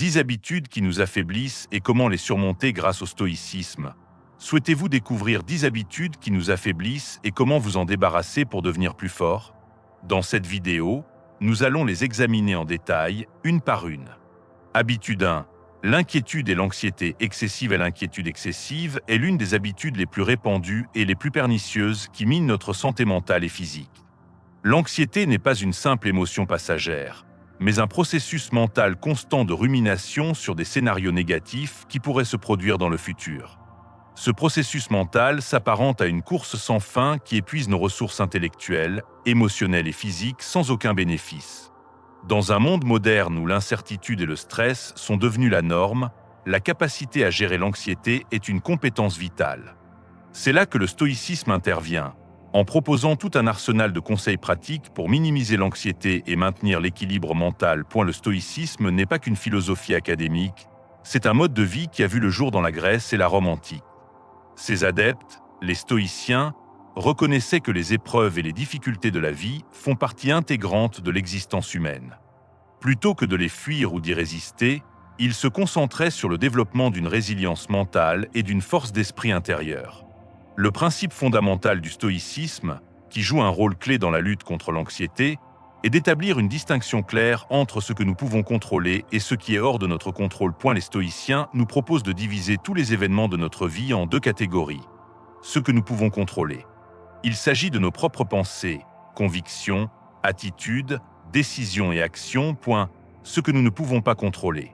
10 habitudes qui nous affaiblissent et comment les surmonter grâce au stoïcisme. Souhaitez-vous découvrir 10 habitudes qui nous affaiblissent et comment vous en débarrasser pour devenir plus fort? Dans cette vidéo, nous allons les examiner en détail, une par une. Habitude 1. L'inquiétude et l'anxiété excessive. L'inquiétude excessive est l'une des habitudes les plus répandues et les plus pernicieuses qui minent notre santé mentale et physique. L'anxiété n'est pas une simple émotion passagère, mais un processus mental constant de rumination sur des scénarios négatifs qui pourraient se produire dans le futur. Ce processus mental s'apparente à une course sans fin qui épuise nos ressources intellectuelles, émotionnelles et physiques sans aucun bénéfice. Dans un monde moderne où l'incertitude et le stress sont devenus la norme, la capacité à gérer l'anxiété est une compétence vitale. C'est là que le stoïcisme intervient, en proposant tout un arsenal de conseils pratiques pour minimiser l'anxiété et maintenir l'équilibre mental. Le stoïcisme n'est pas qu'une philosophie académique, c'est un mode de vie qui a vu le jour dans la Grèce et la Rome antique. Ses adeptes, les stoïciens, reconnaissaient que les épreuves et les difficultés de la vie font partie intégrante de l'existence humaine. Plutôt que de les fuir ou d'y résister, ils se concentraient sur le développement d'une résilience mentale et d'une force d'esprit intérieure. Le principe fondamental du stoïcisme, qui joue un rôle clé dans la lutte contre l'anxiété, est d'établir une distinction claire entre ce que nous pouvons contrôler et ce qui est hors de notre contrôle. Les stoïciens nous proposent de diviser tous les événements de notre vie en deux catégories. Ce que nous pouvons contrôler. Il s'agit de nos propres pensées, convictions, attitudes, décisions et actions. Ce que nous ne pouvons pas contrôler.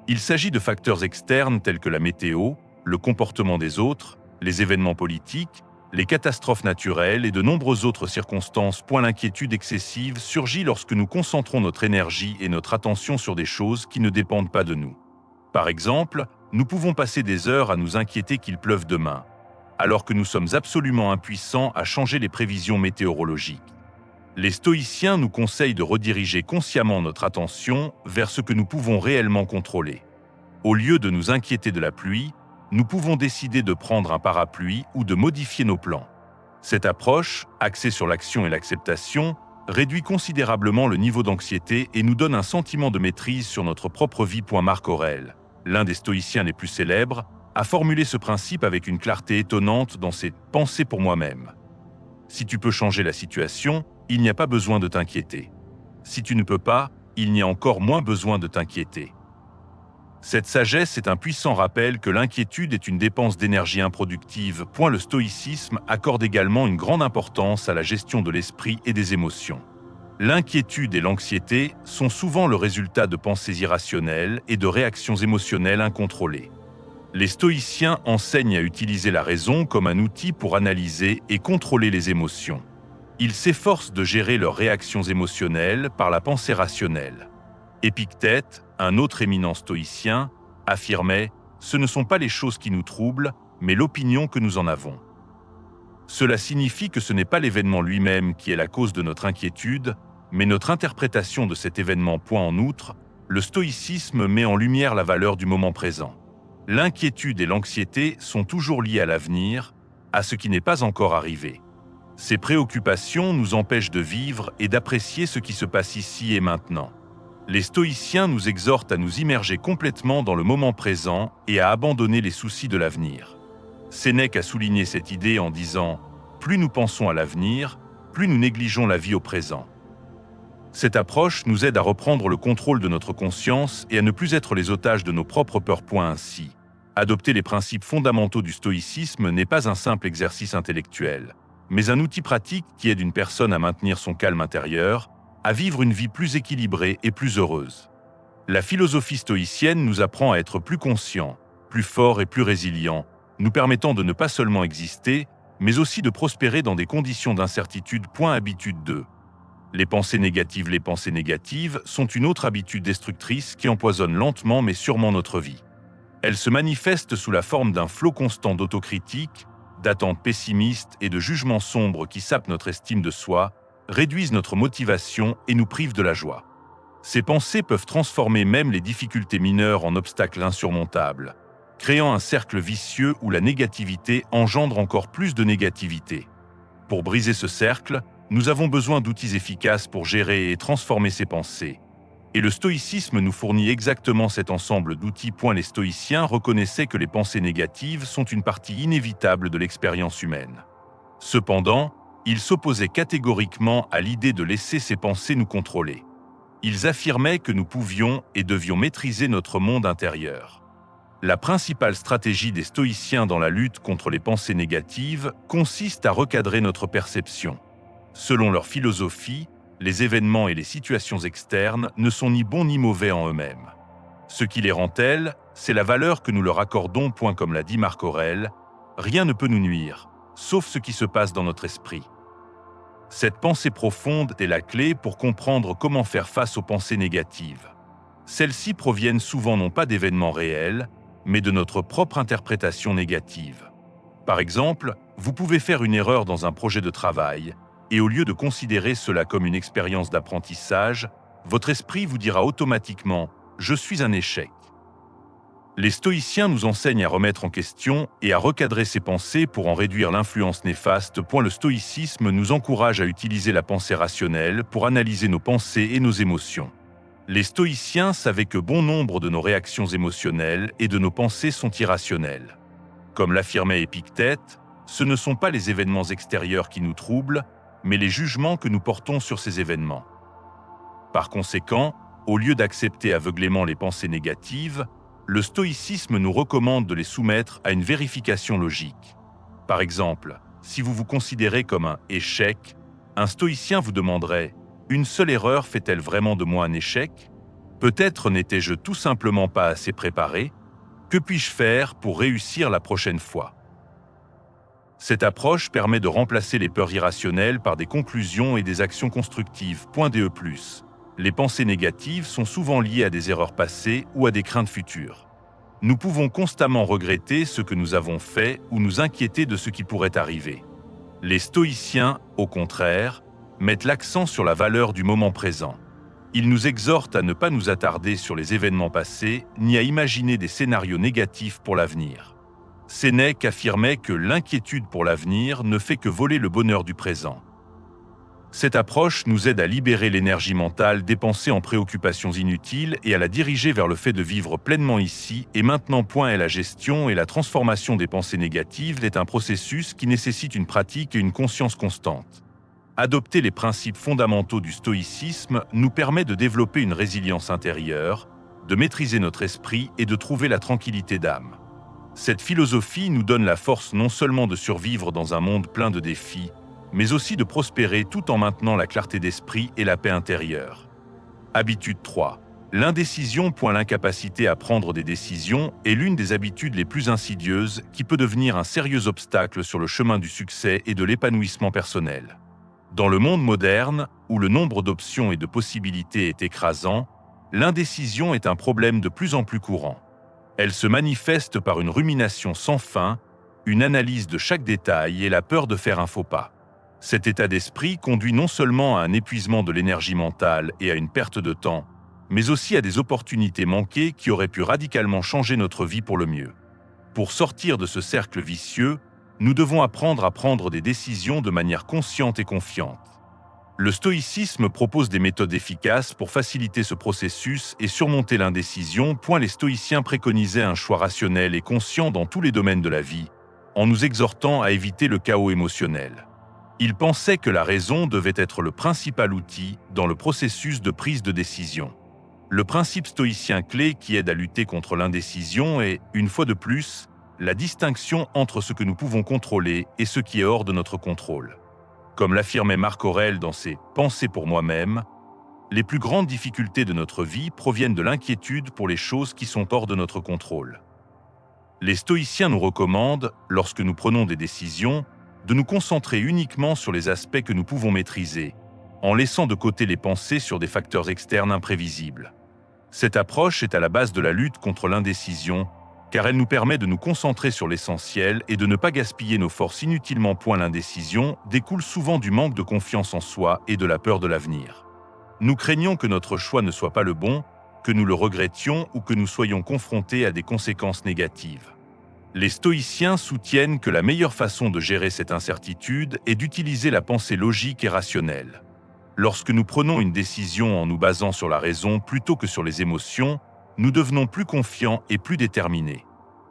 Il s'agit de facteurs externes tels que la météo, le comportement des autres, les événements politiques, les catastrophes naturelles et de nombreuses autres circonstances. L'inquiétude excessive surgit lorsque nous concentrons notre énergie et notre attention sur des choses qui ne dépendent pas de nous. Par exemple, nous pouvons passer des heures à nous inquiéter qu'il pleuve demain, alors que nous sommes absolument impuissants à changer les prévisions météorologiques. Les stoïciens nous conseillent de rediriger consciemment notre attention vers ce que nous pouvons réellement contrôler. Au lieu de nous inquiéter de la pluie, nous pouvons décider de prendre un parapluie ou de modifier nos plans. Cette approche, axée sur l'action et l'acceptation, réduit considérablement le niveau d'anxiété et nous donne un sentiment de maîtrise sur notre propre vie. Marc Aurèle, l'un des stoïciens les plus célèbres, a formulé ce principe avec une clarté étonnante dans ses « Pensées pour moi-même ». Si tu peux changer la situation, il n'y a pas besoin de t'inquiéter. Si tu ne peux pas, il n'y a encore moins besoin de t'inquiéter. Cette sagesse est un puissant rappel que l'inquiétude est une dépense d'énergie improductive. Le stoïcisme accorde également une grande importance à la gestion de l'esprit et des émotions. L'inquiétude et l'anxiété sont souvent le résultat de pensées irrationnelles et de réactions émotionnelles incontrôlées. Les stoïciens enseignent à utiliser la raison comme un outil pour analyser et contrôler les émotions. Ils s'efforcent de gérer leurs réactions émotionnelles par la pensée rationnelle. Épictète, un autre éminent stoïcien, affirmait « Ce ne sont pas les choses qui nous troublent, mais l'opinion que nous en avons ». Cela signifie que ce n'est pas l'événement lui-même qui est la cause de notre inquiétude, mais notre interprétation de cet événement. En outre, le stoïcisme met en lumière la valeur du moment présent. L'inquiétude et l'anxiété sont toujours liées à l'avenir, à ce qui n'est pas encore arrivé. Ces préoccupations nous empêchent de vivre et d'apprécier ce qui se passe ici et maintenant. Les stoïciens nous exhortent à nous immerger complètement dans le moment présent et à abandonner les soucis de l'avenir. Sénèque a souligné cette idée en disant « Plus nous pensons à l'avenir, plus nous négligeons la vie au présent ». Cette approche nous aide à reprendre le contrôle de notre conscience et à ne plus être les otages de nos propres peurs. Ainsi, adopter les principes fondamentaux du stoïcisme n'est pas un simple exercice intellectuel, mais un outil pratique qui aide une personne à maintenir son calme intérieur, à vivre une vie plus équilibrée et plus heureuse. La philosophie stoïcienne nous apprend à être plus conscients, plus forts et plus résilients, nous permettant de ne pas seulement exister, mais aussi de prospérer dans des conditions d'incertitude. Habitude 2. Les pensées négatives. Les pensées négatives sont une autre habitude destructrice qui empoisonne lentement mais sûrement notre vie. Elles se manifestent sous la forme d'un flot constant d'autocritique, d'attentes pessimistes et de jugements sombres qui sapent notre estime de soi, réduisent notre motivation et nous privent de la joie. Ces pensées peuvent transformer même les difficultés mineures en obstacles insurmontables, créant un cercle vicieux où la négativité engendre encore plus de négativité. Pour briser ce cercle, nous avons besoin d'outils efficaces pour gérer et transformer ces pensées. Et le stoïcisme nous fournit exactement cet ensemble d'outils. Les stoïciens reconnaissaient que les pensées négatives sont une partie inévitable de l'expérience humaine. Cependant, ils s'opposaient catégoriquement à l'idée de laisser ces pensées nous contrôler. Ils affirmaient que nous pouvions et devions maîtriser notre monde intérieur. La principale stratégie des stoïciens dans la lutte contre les pensées négatives consiste à recadrer notre perception. Selon leur philosophie, les événements et les situations externes ne sont ni bons ni mauvais en eux-mêmes. Ce qui les rend tels, c'est la valeur que nous leur accordons. Comme l'a dit Marc Aurèle, rien ne peut nous nuire, sauf ce qui se passe dans notre esprit. Cette pensée profonde est la clé pour comprendre comment faire face aux pensées négatives. Celles-ci proviennent souvent non pas d'événements réels, mais de notre propre interprétation négative. Par exemple, vous pouvez faire une erreur dans un projet de travail, et au lieu de considérer cela comme une expérience d'apprentissage, votre esprit vous dira automatiquement « je suis un échec ». Les stoïciens nous enseignent à remettre en question et à recadrer ces pensées pour en réduire l'influence néfaste. Le stoïcisme nous encourage à utiliser la pensée rationnelle pour analyser nos pensées et nos émotions. Les stoïciens savaient que bon nombre de nos réactions émotionnelles et de nos pensées sont irrationnelles. Comme l'affirmait Épictète, ce ne sont pas les événements extérieurs qui nous troublent, mais les jugements que nous portons sur ces événements. Par conséquent, au lieu d'accepter aveuglément les pensées négatives, le stoïcisme nous recommande de les soumettre à une vérification logique. Par exemple, si vous vous considérez comme un « échec », un stoïcien vous demanderait « Une seule erreur fait-elle vraiment de moi un échec ? Peut-être n'étais-je tout simplement pas assez préparé ? Que puis-je faire pour réussir la prochaine fois ?» Cette approche permet de remplacer les peurs irrationnelles par des conclusions et des actions constructives. De plus, les pensées négatives sont souvent liées à des erreurs passées ou à des craintes futures. Nous pouvons constamment regretter ce que nous avons fait ou nous inquiéter de ce qui pourrait arriver. Les stoïciens, au contraire, mettent l'accent sur la valeur du moment présent. Ils nous exhortent à ne pas nous attarder sur les événements passés ni à imaginer des scénarios négatifs pour l'avenir. Sénèque affirmait que l'inquiétude pour l'avenir ne fait que voler le bonheur du présent. Cette approche nous aide à libérer l'énergie mentale dépensée en préoccupations inutiles et à la diriger vers le fait de vivre pleinement ici et maintenant. La gestion et la transformation des pensées négatives est un processus qui nécessite une pratique et une conscience constante. Adopter les principes fondamentaux du stoïcisme nous permet de développer une résilience intérieure, de maîtriser notre esprit et de trouver la tranquillité d'âme. Cette philosophie nous donne la force non seulement de survivre dans un monde plein de défis, mais aussi de prospérer tout en maintenant la clarté d'esprit et la paix intérieure. Habitude 3. L'indécision. L'incapacité à prendre des décisions est l'une des habitudes les plus insidieuses qui peut devenir un sérieux obstacle sur le chemin du succès et de l'épanouissement personnel. Dans le monde moderne, où le nombre d'options et de possibilités est écrasant, l'indécision est un problème de plus en plus courant. Elle se manifeste par une rumination sans fin, une analyse de chaque détail et la peur de faire un faux pas. Cet état d'esprit conduit non seulement à un épuisement de l'énergie mentale et à une perte de temps, mais aussi à des opportunités manquées qui auraient pu radicalement changer notre vie pour le mieux. Pour sortir de ce cercle vicieux, nous devons apprendre à prendre des décisions de manière consciente et confiante. Le stoïcisme propose des méthodes efficaces pour faciliter ce processus et surmonter l'indécision. Les stoïciens préconisaient un choix rationnel et conscient dans tous les domaines de la vie, en nous exhortant à éviter le chaos émotionnel. Ils pensaient que la raison devait être le principal outil dans le processus de prise de décision. Le principe stoïcien clé qui aide à lutter contre l'indécision est, une fois de plus, la distinction entre ce que nous pouvons contrôler et ce qui est hors de notre contrôle. Comme l'affirmait Marc Aurèle dans ses « Pensées pour moi-même », les plus grandes difficultés de notre vie proviennent de l'inquiétude pour les choses qui sont hors de notre contrôle. Les stoïciens nous recommandent, lorsque nous prenons des décisions, de nous concentrer uniquement sur les aspects que nous pouvons maîtriser, en laissant de côté les pensées sur des facteurs externes imprévisibles. Cette approche est à la base de la lutte contre l'indécision, car elle nous permet de nous concentrer sur l'essentiel et de ne pas gaspiller nos forces inutilement. L'indécision découle souvent du manque de confiance en soi et de la peur de l'avenir. Nous craignons que notre choix ne soit pas le bon, que nous le regrettions ou que nous soyons confrontés à des conséquences négatives. Les stoïciens soutiennent que la meilleure façon de gérer cette incertitude est d'utiliser la pensée logique et rationnelle. Lorsque nous prenons une décision en nous basant sur la raison plutôt que sur les émotions, nous devenons plus confiants et plus déterminés.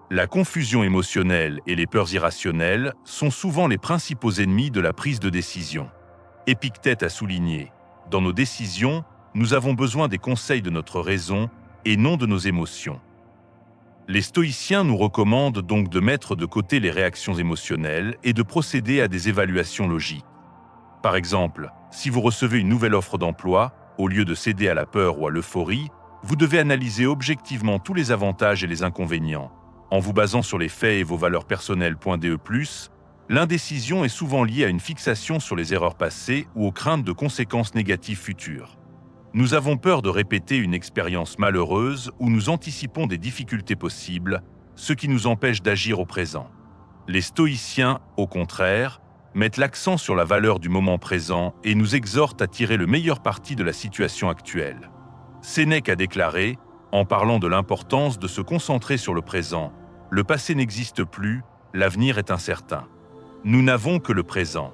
La confusion émotionnelle et les peurs irrationnelles sont souvent les principaux ennemis de la prise de décision. Épictète a souligné : dans nos décisions, nous avons besoin des conseils de notre raison et non de nos émotions. Les stoïciens nous recommandent donc de mettre de côté les réactions émotionnelles et de procéder à des évaluations logiques. Par exemple, si vous recevez une nouvelle offre d'emploi, au lieu de céder à la peur ou à l'euphorie, vous devez analyser objectivement tous les avantages et les inconvénients. En vous basant sur les faits et vos valeurs personnelles. L'indécision est souvent liée à une fixation sur les erreurs passées ou aux craintes de conséquences négatives futures. Nous avons peur de répéter une expérience malheureuse ou nous anticipons des difficultés possibles, ce qui nous empêche d'agir au présent. Les stoïciens, au contraire, mettent l'accent sur la valeur du moment présent et nous exhortent à tirer le meilleur parti de la situation actuelle. Sénèque a déclaré, en parlant de l'importance de se concentrer sur le présent, « Le passé n'existe plus, l'avenir est incertain. Nous n'avons que le présent. »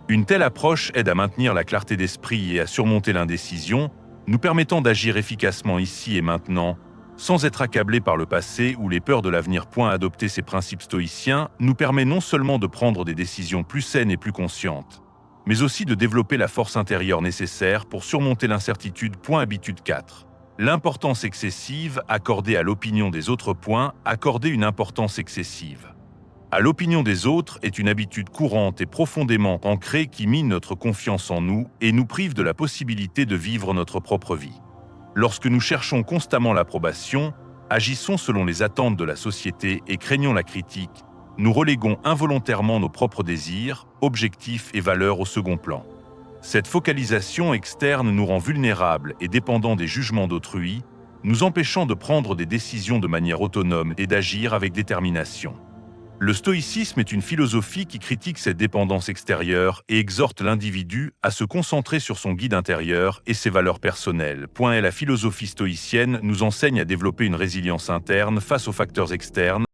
Une telle approche aide à maintenir la clarté d'esprit et à surmonter l'indécision, nous permettant d'agir efficacement ici et maintenant, sans être accablé par le passé ou les peurs de l'avenir. Adopter ces principes stoïciens nous permet non seulement de prendre des décisions plus saines et plus conscientes, mais aussi de développer la force intérieure nécessaire pour surmonter l'incertitude. Habitude 4. L'importance excessive accordée à l'opinion des autres. Accorder une importance excessive à l'opinion des autres est une habitude courante et profondément ancrée qui mine notre confiance en nous et nous prive de la possibilité de vivre notre propre vie. Lorsque nous cherchons constamment l'approbation, agissons selon les attentes de la société et craignons la critique, nous reléguons involontairement nos propres désirs, objectifs et valeurs au second plan. Cette focalisation externe nous rend vulnérables et dépendants des jugements d'autrui, nous empêchant de prendre des décisions de manière autonome et d'agir avec détermination. Le stoïcisme est une philosophie qui critique cette dépendance extérieure et exhorte l'individu à se concentrer sur son guide intérieur et ses valeurs personnelles. La philosophie stoïcienne nous enseigne à développer une résilience interne face aux facteurs externes,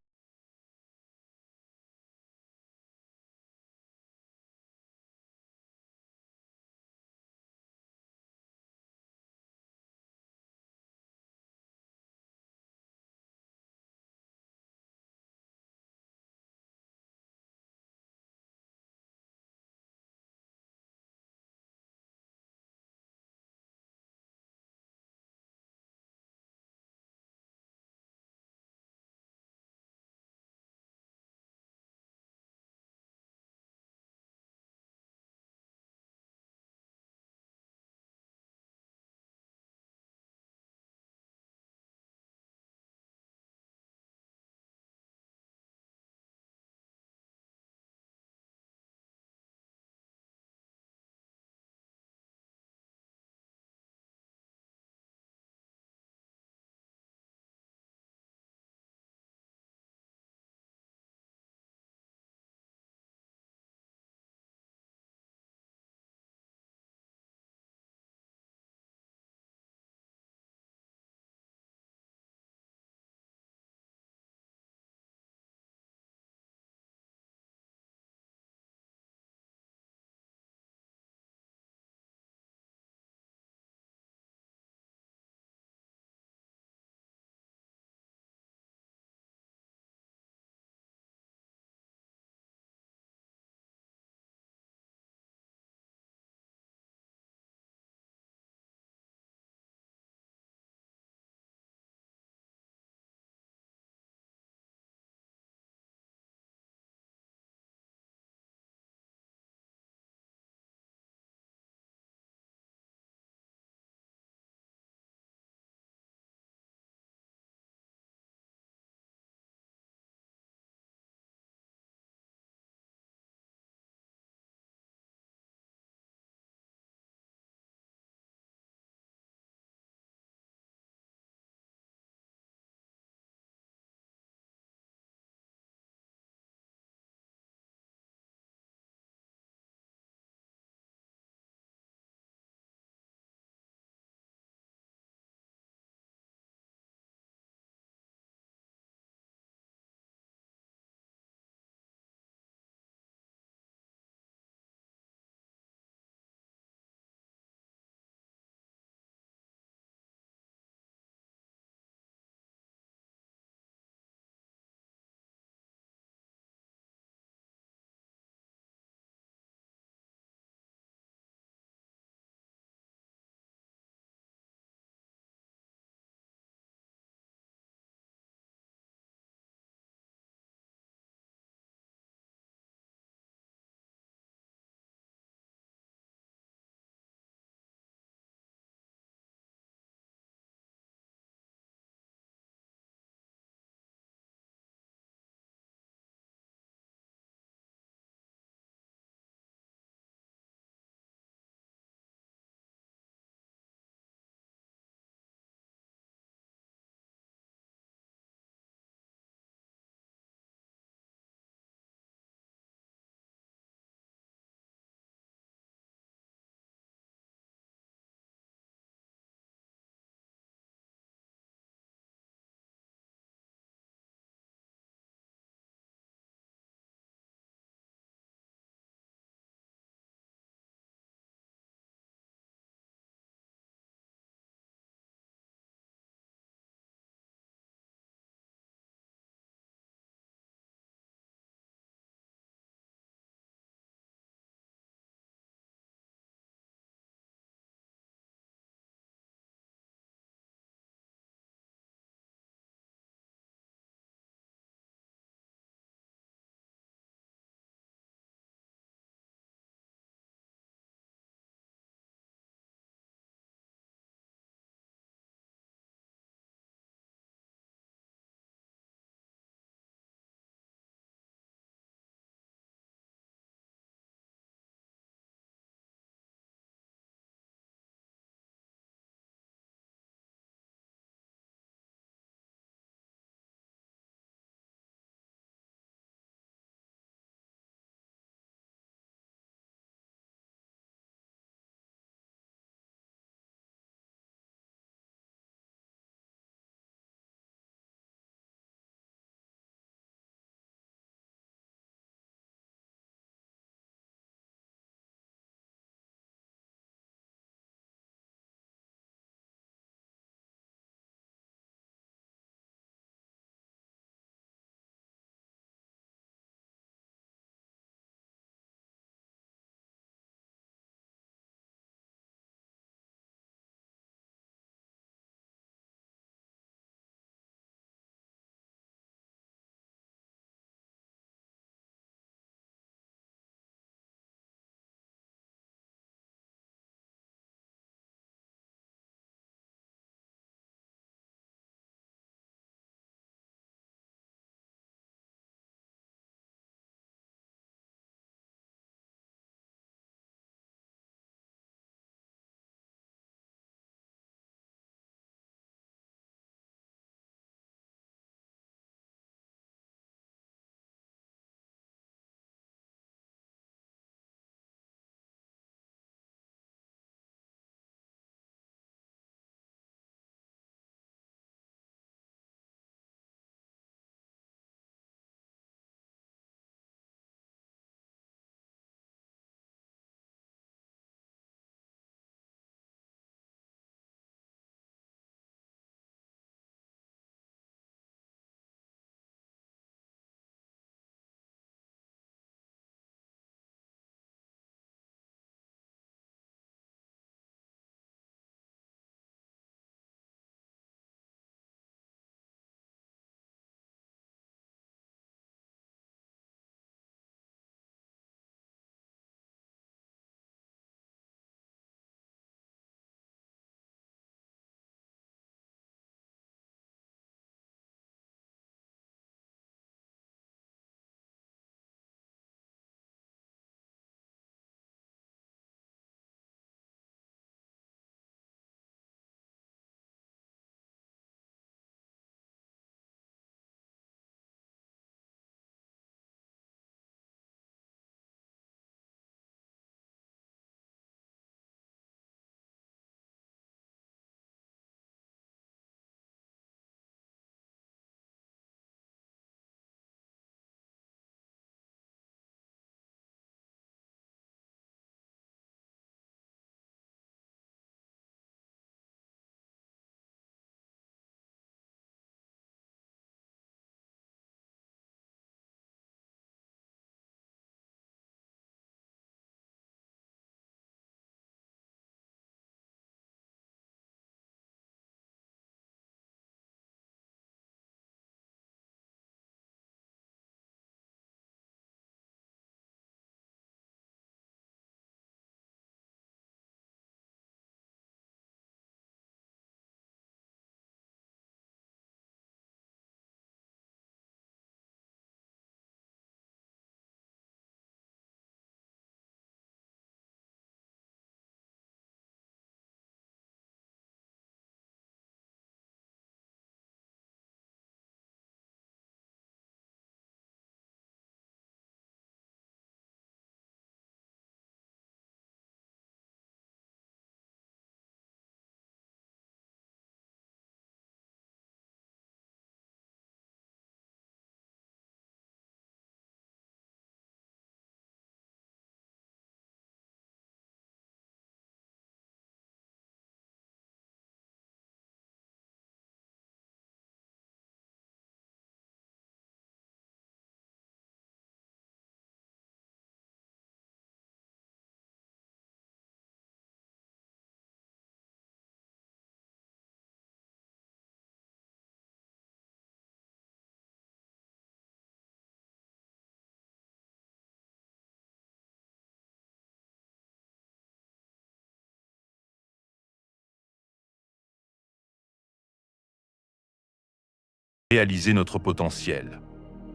réaliser notre potentiel.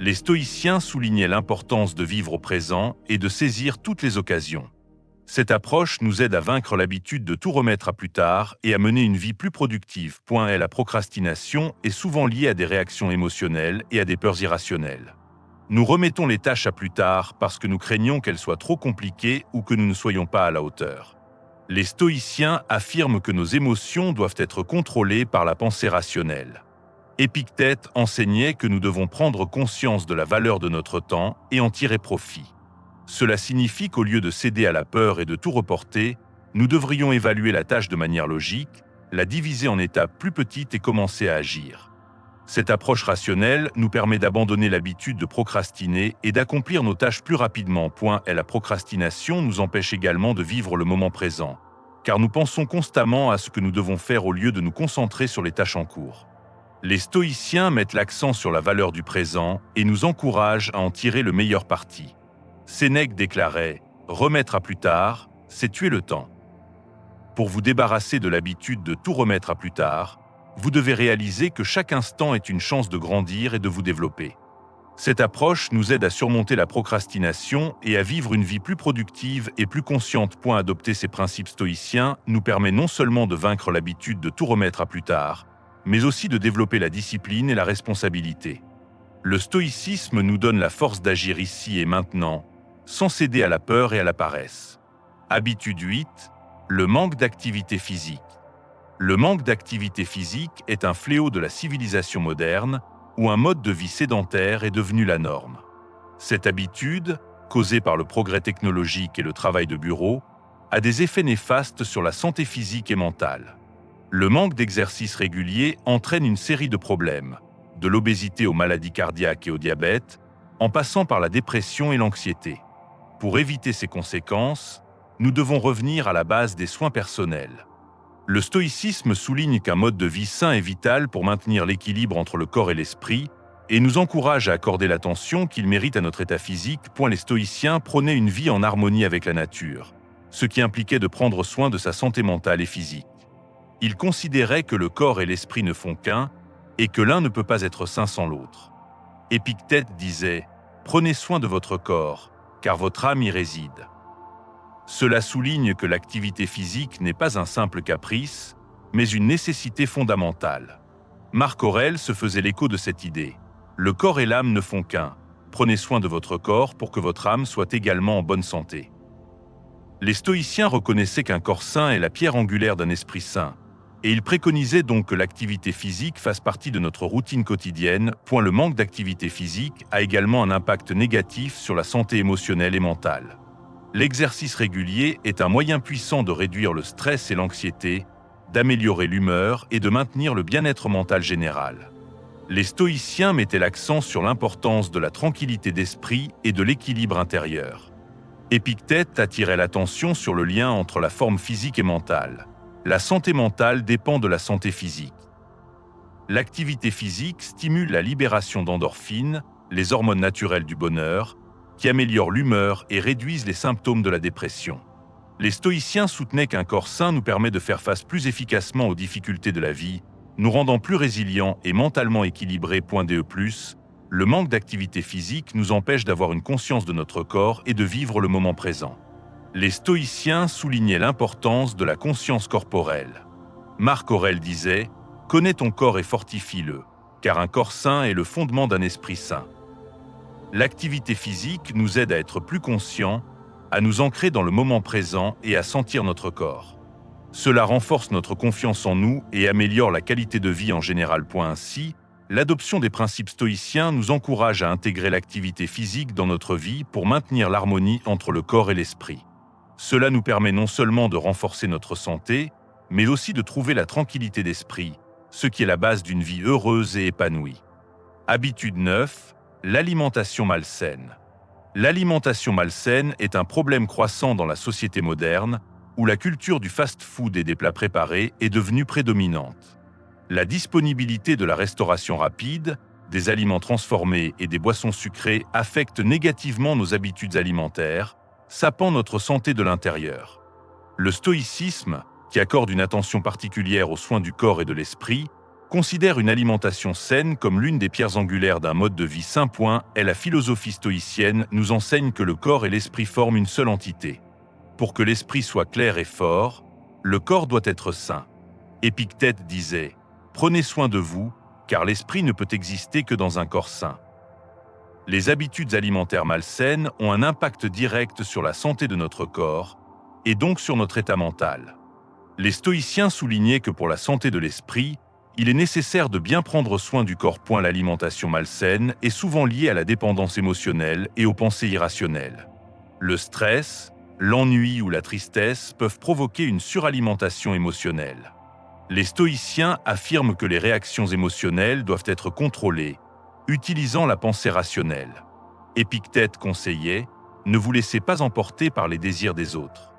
Les stoïciens soulignaient l'importance de vivre au présent et de saisir toutes les occasions. Cette approche nous aide à vaincre l'habitude de tout remettre à plus tard et à mener une vie plus productive. La procrastination est souvent liée à des réactions émotionnelles et à des peurs irrationnelles. Nous remettons les tâches à plus tard parce que nous craignons qu'elles soient trop compliquées ou que nous ne soyons pas à la hauteur. Les stoïciens affirment que nos émotions doivent être contrôlées par la pensée rationnelle. Épictète enseignait que nous devons prendre conscience de la valeur de notre temps et en tirer profit. Cela signifie qu'au lieu de céder à la peur et de tout reporter, nous devrions évaluer la tâche de manière logique, la diviser en étapes plus petites et commencer à agir. Cette approche rationnelle nous permet d'abandonner l'habitude de procrastiner et d'accomplir nos tâches plus rapidement. La procrastination nous empêche également de vivre le moment présent, car nous pensons constamment à ce que nous devons faire au lieu de nous concentrer sur les tâches en cours. Les stoïciens mettent l'accent sur la valeur du présent et nous encouragent à en tirer le meilleur parti. Sénèque déclarait « Remettre à plus tard, c'est tuer le temps ». Pour vous débarrasser de l'habitude de tout remettre à plus tard, vous devez réaliser que chaque instant est une chance de grandir et de vous développer. Cette approche nous aide à surmonter la procrastination et à vivre une vie plus productive et plus consciente. Adopter ces principes stoïciens nous permet non seulement de vaincre l'habitude de tout remettre à plus tard, mais aussi de développer la discipline et la responsabilité. Le stoïcisme nous donne la force d'agir ici et maintenant, sans céder à la peur et à la paresse. Habitude 8. Le manque d'activité physique. Le manque d'activité physique est un fléau de la civilisation moderne, où un mode de vie sédentaire est devenu la norme. Cette habitude, causée par le progrès technologique et le travail de bureau, a des effets néfastes sur la santé physique et mentale. Le manque d'exercice régulier entraîne une série de problèmes, de l'obésité aux maladies cardiaques et au diabète, en passant par la dépression et l'anxiété. Pour éviter ces conséquences, nous devons revenir à la base des soins personnels. Le stoïcisme souligne qu'un mode de vie sain est vital pour maintenir l'équilibre entre le corps et l'esprit et nous encourage à accorder l'attention qu'il mérite à notre état physique. Les stoïciens prônaient une vie en harmonie avec la nature, ce qui impliquait de prendre soin de sa santé mentale et physique. Ils considéraient que le corps et l'esprit ne font qu'un et que l'un ne peut pas être sain sans l'autre. Épictète disait « Prenez soin de votre corps, car votre âme y réside ». Cela souligne que l'activité physique n'est pas un simple caprice, mais une nécessité fondamentale. Marc Aurèle se faisait l'écho de cette idée. Le corps et l'âme ne font qu'un. Prenez soin de votre corps pour que votre âme soit également en bonne santé. Les stoïciens reconnaissaient qu'un corps sain est la pierre angulaire d'un esprit sain, et ils préconisaient donc que l'activité physique fasse partie de notre routine quotidienne. Le manque d'activité physique a également un impact négatif sur la santé émotionnelle et mentale. L'exercice régulier est un moyen puissant de réduire le stress et l'anxiété, d'améliorer l'humeur et de maintenir le bien-être mental général. Les stoïciens mettaient l'accent sur l'importance de la tranquillité d'esprit et de l'équilibre intérieur. Épictète attirait l'attention sur le lien entre la forme physique et mentale. La santé mentale dépend de la santé physique. L'activité physique stimule la libération d'endorphines, les hormones naturelles du bonheur, qui améliorent l'humeur et réduisent les symptômes de la dépression. Les stoïciens soutenaient qu'un corps sain nous permet de faire face plus efficacement aux difficultés de la vie, nous rendant plus résilients et mentalement équilibrés. Le manque d'activité physique nous empêche d'avoir une conscience de notre corps et de vivre le moment présent. Les stoïciens soulignaient l'importance de la conscience corporelle. Marc Aurèle disait « Connais ton corps et fortifie-le, car un corps sain est le fondement d'un esprit sain ». L'activité physique nous aide à être plus conscients, à nous ancrer dans le moment présent et à sentir notre corps. Cela renforce notre confiance en nous et améliore la qualité de vie en général. Ainsi, l'adoption des principes stoïciens nous encourage à intégrer l'activité physique dans notre vie pour maintenir l'harmonie entre le corps et l'esprit. Cela nous permet non seulement de renforcer notre santé, mais aussi de trouver la tranquillité d'esprit, ce qui est la base d'une vie heureuse et épanouie. Habitude 9. L'alimentation malsaine. L'alimentation malsaine est un problème croissant dans la société moderne, où la culture du fast-food et des plats préparés est devenue prédominante. La disponibilité de la restauration rapide, des aliments transformés et des boissons sucrées affecte négativement nos habitudes alimentaires, sapant notre santé de l'intérieur. Le stoïcisme, qui accorde une attention particulière aux soins du corps et de l'esprit, considère une alimentation saine comme l'une des pierres angulaires d'un mode de vie sain. Et la philosophie stoïcienne nous enseigne que le corps et l'esprit forment une seule entité. Pour que l'esprit soit clair et fort, le corps doit être sain. Épictète disait « Prenez soin de vous, car l'esprit ne peut exister que dans un corps sain ». Les habitudes alimentaires malsaines ont un impact direct sur la santé de notre corps, et donc sur notre état mental. Les stoïciens soulignaient que pour la santé de l'esprit, il est nécessaire de bien prendre soin du corps. L'alimentation malsaine est souvent liée à la dépendance émotionnelle et aux pensées irrationnelles. Le stress, l'ennui ou la tristesse peuvent provoquer une suralimentation émotionnelle. Les stoïciens affirment que les réactions émotionnelles doivent être contrôlées, utilisant la pensée rationnelle. Épictète conseillait « Ne vous laissez pas emporter par les désirs des autres ».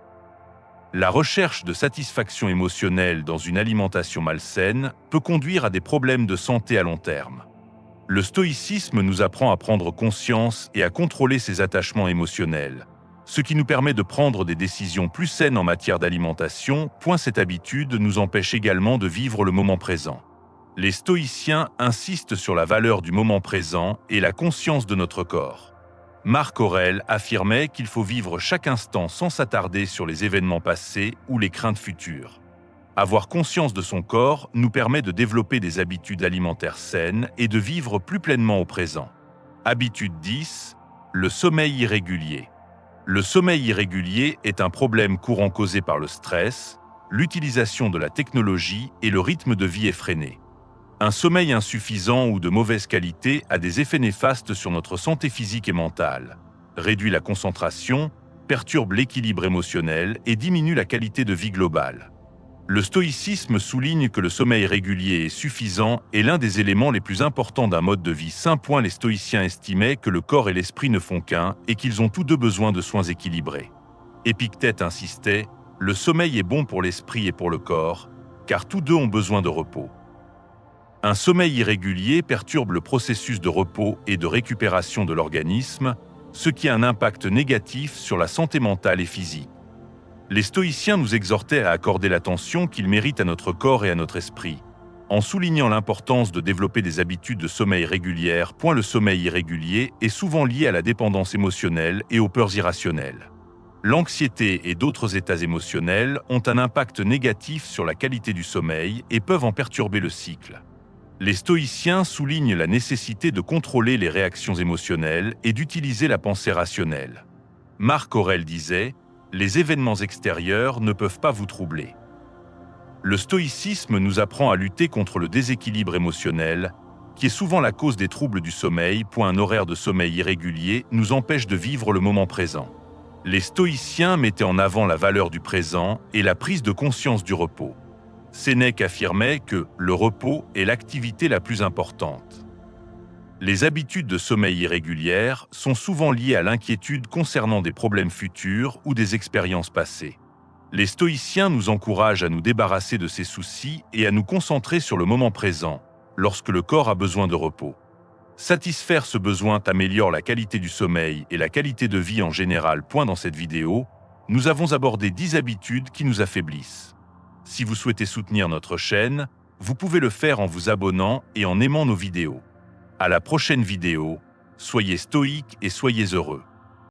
La recherche de satisfaction émotionnelle dans une alimentation malsaine peut conduire à des problèmes de santé à long terme. Le stoïcisme nous apprend à prendre conscience et à contrôler ses attachements émotionnels, ce qui nous permet de prendre des décisions plus saines en matière d'alimentation. Cette habitude nous empêche également de vivre le moment présent. Les stoïciens insistent sur la valeur du moment présent et la conscience de notre corps. Marc Aurèle affirmait qu'il faut vivre chaque instant sans s'attarder sur les événements passés ou les craintes futures. Avoir conscience de son corps nous permet de développer des habitudes alimentaires saines et de vivre plus pleinement au présent. Habitude 10. Le sommeil irrégulier. Le sommeil irrégulier est un problème courant causé par le stress, l'utilisation de la technologie et le rythme de vie effréné. Un sommeil insuffisant ou de mauvaise qualité a des effets néfastes sur notre santé physique et mentale, réduit la concentration, perturbe l'équilibre émotionnel et diminue la qualité de vie globale. Le stoïcisme souligne que le sommeil régulier et suffisant est l'un des éléments les plus importants d'un mode de vie sain. Les stoïciens estimaient que le corps et l'esprit ne font qu'un et qu'ils ont tous deux besoin de soins équilibrés. Épictète insistait « Le sommeil est bon pour l'esprit et pour le corps, car tous deux ont besoin de repos ». Un sommeil irrégulier perturbe le processus de repos et de récupération de l'organisme, ce qui a un impact négatif sur la santé mentale et physique. Les stoïciens nous exhortaient à accorder l'attention qu'ils méritent à notre corps et à notre esprit, en soulignant l'importance de développer des habitudes de sommeil régulières. Le sommeil irrégulier est souvent lié à la dépendance émotionnelle et aux peurs irrationnelles. L'anxiété et d'autres états émotionnels ont un impact négatif sur la qualité du sommeil et peuvent en perturber le cycle. Les stoïciens soulignent la nécessité de contrôler les réactions émotionnelles et d'utiliser la pensée rationnelle. Marc Aurèle disait « Les événements extérieurs ne peuvent pas vous troubler ». Le stoïcisme nous apprend à lutter contre le déséquilibre émotionnel, qui est souvent la cause des troubles du sommeil. Un horaire de sommeil irrégulier nous empêche de vivre le moment présent. Les stoïciens mettaient en avant la valeur du présent et la prise de conscience du repos. Sénèque affirmait que le repos est l'activité la plus importante. Les habitudes de sommeil irrégulières sont souvent liées à l'inquiétude concernant des problèmes futurs ou des expériences passées. Les stoïciens nous encouragent à nous débarrasser de ces soucis et à nous concentrer sur le moment présent, lorsque le corps a besoin de repos. Satisfaire ce besoin améliore la qualité du sommeil et la qualité de vie en général. Dans cette vidéo, nous avons abordé 10 habitudes qui nous affaiblissent. Si vous souhaitez soutenir notre chaîne, vous pouvez le faire en vous abonnant et en aimant nos vidéos. À la prochaine vidéo, soyez stoïques et soyez heureux.